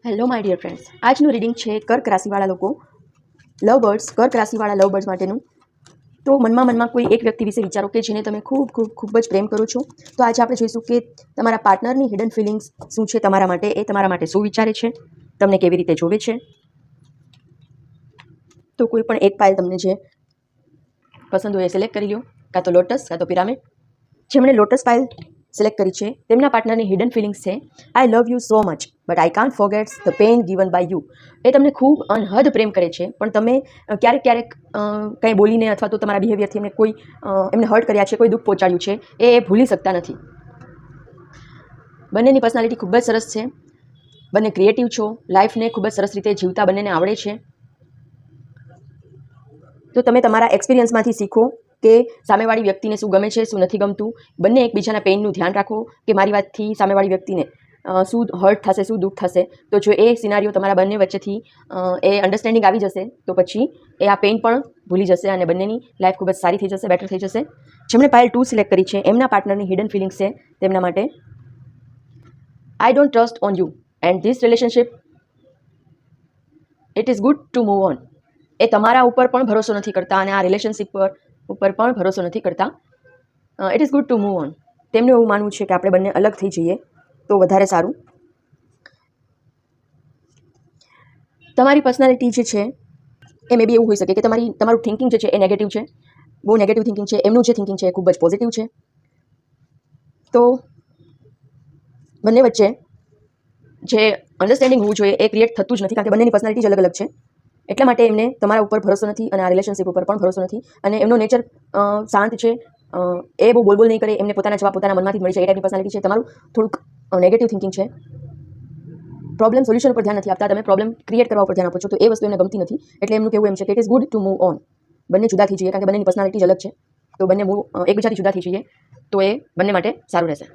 Hello my dear friends, આજનું reading છે કર્ક રાશિવાળા લોકો લવ બર્ડ્સ. કર્ક રાશિવાળા લવ બર્ડ્સ માટેનું. તો મનમાં કોઈ એક વ્યક્તિ વિશે વિચારો કે જેને તમે ખૂબ જ પ્રેમ કરો છો. તો આજે આપણે જોઈશું કે તમારા પાર્ટનરની હિડન ફિલિંગ્સ શું છે તમારા માટે, એ તમારા માટે શું વિચારે છે, તમને કેવી રીતે જોવે છે. તો કોઈ પણ એક પાઇલ તમને જે પસંદ હોય એ સિલેક્ટ કરી લો, કાં તો લોટસ કાં તો પિરામિડ. જેમણે લોટસ પાઇલ સિલેક્ટ કરી છે તેમના પાર્ટનરની હિડન ફિલિંગ્સ છે, I love you so much but I can't forget the pain given by you. એ તમને ખૂબ અનહદ પ્રેમ કરે છે, પણ તમે ક્યારેક કંઈ બોલીને અથવા તો તમારા બિહેવિયરથી એમને હર્ટ કર્યા છે, કોઈ દુઃખ પહોંચાડ્યું છે, એ ભૂલી શકતા નથી. બંનેની પર્સનાલિટી ખૂબ જ સરસ છે, બંને ક્રિએટિવ છો, લાઈફને ખૂબ જ સરસ રીતે જીવતા બંનેને આવડે છે. તો તમે તમારા એક્સપિરિયન્સમાંથી શીખો કે સામેવાળી વ્યક્તિને શું ગમે છે, શું નથી ગમતું. બંને એકબીજાના પેઇનનું ધ્યાન રાખો કે મારી વાતથી સામેવાળી વ્યક્તિને શું હર્ટ થશે, શું દુઃખ થશે. તો જો એ સિનારીઓ તમારા બંને વચ્ચેથી એ અન્ડરસ્ટેન્ડિંગ આવી જશે તો પછી એ આ પેઇન પણ ભૂલી જશે અને બંનેની લાઈફ ખૂબ જ સારી થઈ જશે, બેટર થઈ જશે. જેમણે પાઇલ 2 સિલેક્ટ કરી છે એમના પાર્ટનરની હિડન ફિલિંગ્સ છે તેમના માટે, I don't trust on you and this relationship it is good to move on. એ તમારા ઉપર પણ ભરોસો નથી કરતા અને આ રિલેશનશિપ ઉપર પણ ભરોસો નથી કરતા. It is good to move on. તેમનું એવું માનવું છે કે આપણે બંને અલગ થઈ જઈએ તો વધારે સારું. તમારી પર્સનાલિટી જે છે એ મે બી એવું હોઈ શકે કે તમારું થિંકિંગ જે છે એ નેગેટિવ છે, બહુ નેગેટિવ થિંકિંગ છે. એમનું જે થિંકિંગ છે એ ખૂબ જ પોઝિટિવ છે. તો બંને વચ્ચે જે અન્ડરસ્ટેન્ડિંગ હોવું જોઈએ એ ક્રિએટ થતું જ નથી, કારણ કે બંનેની પર્સનાલિટી જ અલગ અલગ છે. એટલા માટે એમને તમારા ઉપર ભરોસો નથી અને આ રિલેશનશિપ ઉપર પણ ભરોસો નથી. અને એમનો નેચર શાંત છે, એ બહુ બોલ નહીં કરે, એમને પોતાના જવાબ પોતાના મનમાંથી મળી જાય એ ટાઈપની પર્સનાલિટી છે. તમારું થોડુંક નેગેટિવ થિંકિંગ છે. પ્રોબ્લેમ સોલ્યુશન ઉપર ધ્યાન નથી આપતા, તમે પ્રોબ્લેમ ક્રિએટ કરવા ઉપર ધ્યાન આપો છો. તો એ વસ્તુ એમને ગમતી નથી. એટલે એમનું કહેવું એમ છે કે it is good to move on. બંને જુદા થઈ જઈએ, કારણ કે બંનેની પર્સનાલિટી જ અલગ છે. તો બંને એકબીજાથી જુદા થઈ જઈએ તો એ બંને માટે સારું રહેશે.